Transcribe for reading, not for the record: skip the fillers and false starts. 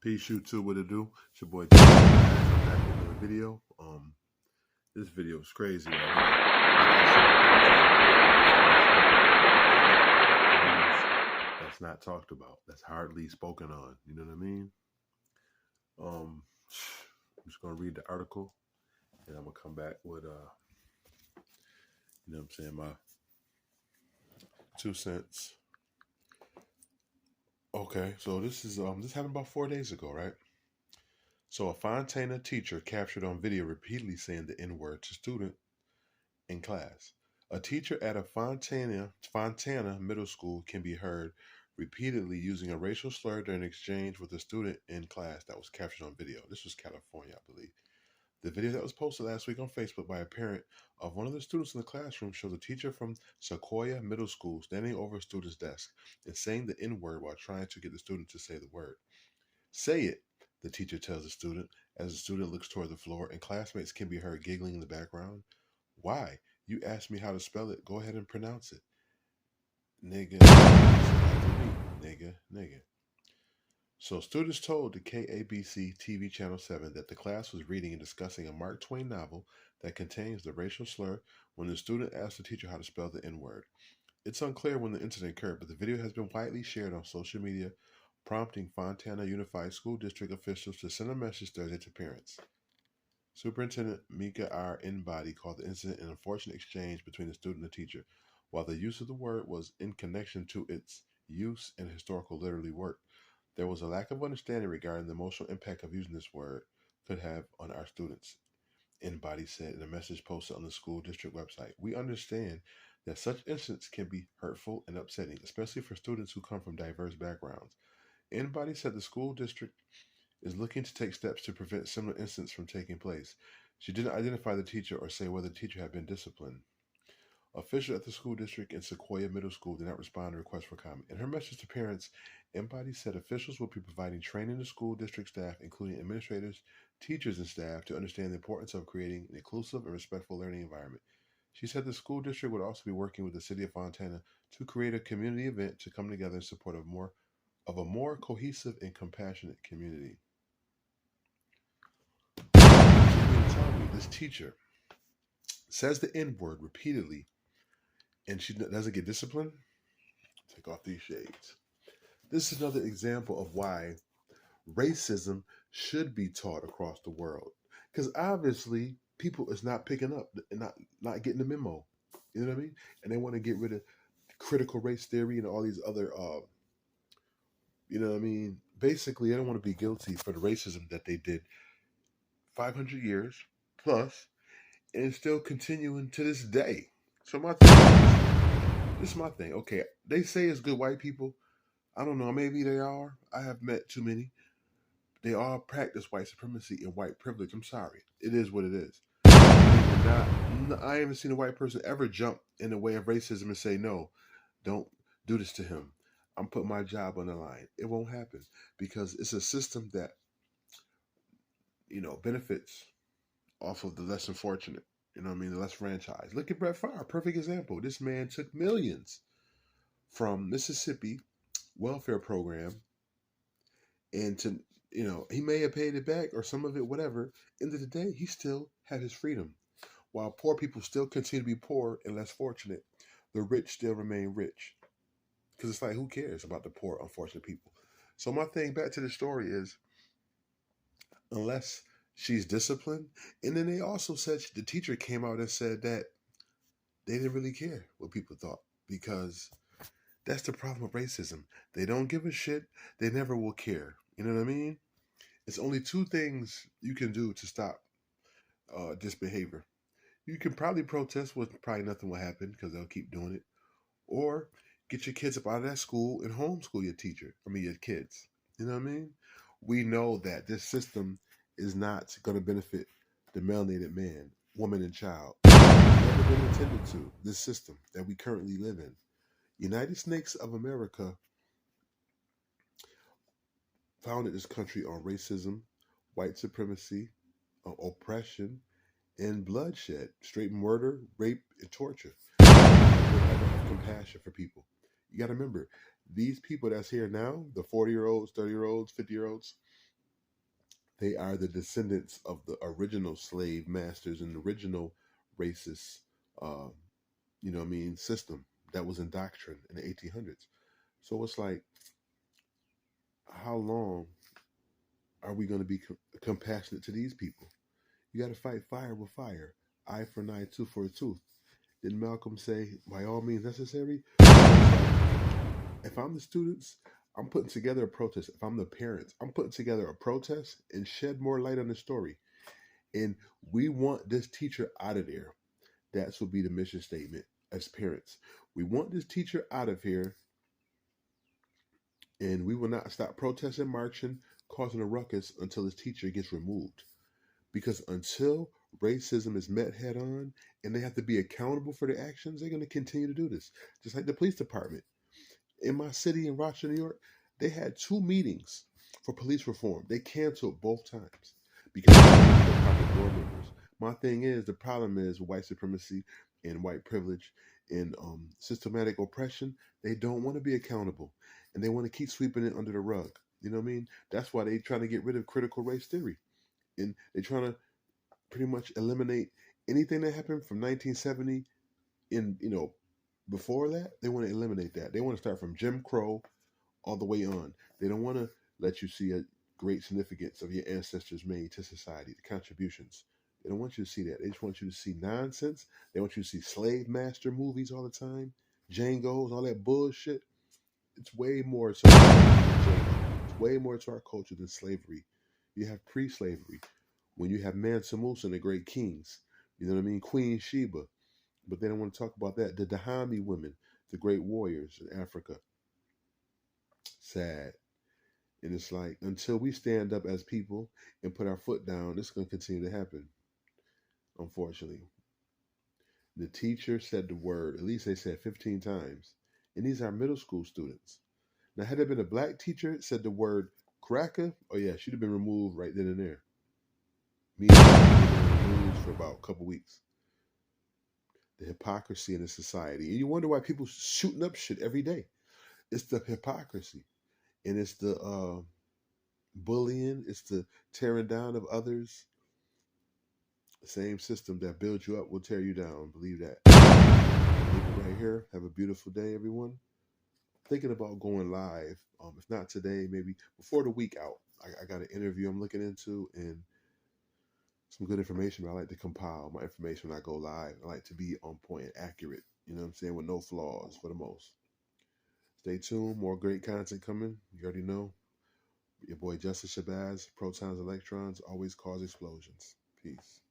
Peace, YouTube. What it do? It's your boy. I'm back with another video. This video is crazy right here. That's not talked about. That's hardly spoken on. You know what I mean? I'm just gonna read the article, and I'm gonna come back with you know what I'm saying, my 2 cents. Okay, so this happened about 4 days ago, right? So a Fontana teacher captured on video repeatedly saying the N-word to student in class. A teacher at a Fontana middle school can be heard repeatedly using a racial slur during an exchange with a student in class that was captured on video. This was California, I believe. The video that was posted last week on Facebook by a parent of one of the students in the classroom shows a teacher from Sequoia Middle School standing over a student's desk and saying the N-word while trying to get the student to say the word. Say it, the teacher tells the student as the student looks toward the floor and classmates can be heard giggling in the background. Why? You asked me how to spell it. Go ahead and pronounce it. Nigga. Nigga. So students told the KABC TV Channel 7 that the class was reading and discussing a Mark Twain novel that contains the racial slur when the student asked the teacher how to spell the N-word. It's unclear when the incident occurred, but the video has been widely shared on social media, prompting Fontana Unified School District officials to send a message Thursday to parents. Superintendent Mika R. Embody called the incident an unfortunate exchange between the student and the teacher, while the use of the word was in connection to its use in historical literary work. There was a lack of understanding regarding the emotional impact of using this word could have on our students, Embody said in a message posted on the school district website. We understand that such incidents can be hurtful and upsetting, especially for students who come from diverse backgrounds. Embody said the school district is looking to take steps to prevent similar incidents from taking place. She didn't identify the teacher or say whether the teacher had been disciplined. Officials at the school district in Sequoia Middle School did not respond to requests for comment. In her message to parents, Embody said officials will be providing training to school district staff, including administrators, teachers, and staff, to understand the importance of creating an inclusive and respectful learning environment. She said the school district would also be working with the city of Fontana to create a community event to come together in support of a more cohesive and compassionate community. So you mean to tell me this teacher says the N-word repeatedly and she doesn't get disciplined? Take off these shades. This is another example of why racism should be taught across the world. Because obviously people is not picking up and not getting the memo. You know what I mean? And they want to get rid of critical race theory and all these other you know what I mean? Basically, they don't want to be guilty for the racism that they did 500 years plus, and it's still continuing to this day. So this is my thing. Okay, they say it's good white people. I don't know. Maybe they are. I have met too many. They all practice white supremacy and white privilege. I'm sorry. It is what it is. I haven't seen a white person ever jump in the way of racism and say, no, don't do this to him. I'm putting my job on the line. It won't happen because it's a system that, benefits off of the less unfortunate. You know what I mean? The less franchised. Look at Brett Favre. Perfect example. This man took millions from Mississippi welfare program and he may have paid it back or some of it, whatever. End of the day, he still had his freedom. While poor people still continue to be poor and less fortunate, the rich still remain rich. Because it's like, who cares about the poor, unfortunate people? So my thing back to the story is, unless she's disciplined, and then they also said the teacher came out and said that they didn't really care what people thought, because that's the problem with racism. They don't give a shit. They never will care. You know what I mean? It's only two things you can do to stop this behavior. You can probably protest, which probably nothing will happen because they'll keep doing it. Or get your kids up out of that school and homeschool your kids. You know what I mean? We know that this system is not going to benefit the melanated man, woman, and child. It's never been intended to. This system that we currently live in. United Snakes of America founded this country on racism, white supremacy, oppression, and bloodshed, straight murder, rape, and torture. We'll never have compassion for people. You got to remember, these people that's here now, the 40-year-olds, 30-year-olds, 50-year-olds, They are the descendants of the original slave masters and the original racist, uh, system that was in doctrine in the 1800s. So it's like, how long are we going to be compassionate to these people? You got to fight fire with fire, eye for an eye, tooth for a tooth. Didn't Malcolm say, by all means necessary? If I'm the students, I'm putting together a protest. If I'm the parents, I'm putting together a protest and shed more light on the story. And we want this teacher out of there. That will be the mission statement as parents. We want this teacher out of here, and we will not stop protesting, marching, causing a ruckus until this teacher gets removed. Because until racism is met head on and they have to be accountable for their actions, they're going to continue to do this. Just like the police department. In my city in Rochester, New York, they had 2 meetings for police reform. They canceled both times because they were proper board members. My thing is, the problem is white supremacy and white privilege and systematic oppression. They don't want to be accountable, and they want to keep sweeping it under the rug. You know what I mean? That's why they trying to get rid of critical race theory, and they're trying to pretty much eliminate anything that happened from 1970 in before that. They want to eliminate that. They want to start from Jim Crow all the way on. They don't want to let you see a great significance of your ancestors made to society, the contributions. They don't want you to see that. They just want you to see nonsense. They want you to see slave master movies all the time, Django's, all that bullshit. It's way more to it's way more to our culture than slavery. You have pre-slavery when you have Mansa Musa and the great kings. You know what I mean? Queen Sheba. But they don't want to talk about that. The Dahomey women, the great warriors in Africa. Sad. And it's like, until we stand up as people and put our foot down, this is going to continue to happen, unfortunately. The teacher said the word, at least they said 15 times. And these are middle school students. Now, had there been a black teacher said the word cracker, oh yeah, she'd have been removed right then and there. Me and her removed for about a couple weeks. The hypocrisy in the society. And you wonder why people shooting up shit every day. It's the hypocrisy. And it's the bullying. It's the tearing down of others. The same system that builds you up will tear you down. Believe that. Leave it right here. Have a beautiful day, everyone. Thinking about going live. If not today, maybe before the week out. I got an interview I'm looking into and some good information. I like to compile my information when I go live. I like to be on point and accurate. You know what I'm saying? With no flaws for the most. Stay tuned. More great content coming. You already know. Your boy Justice Shabazz. Protons, electrons always cause explosions. Peace.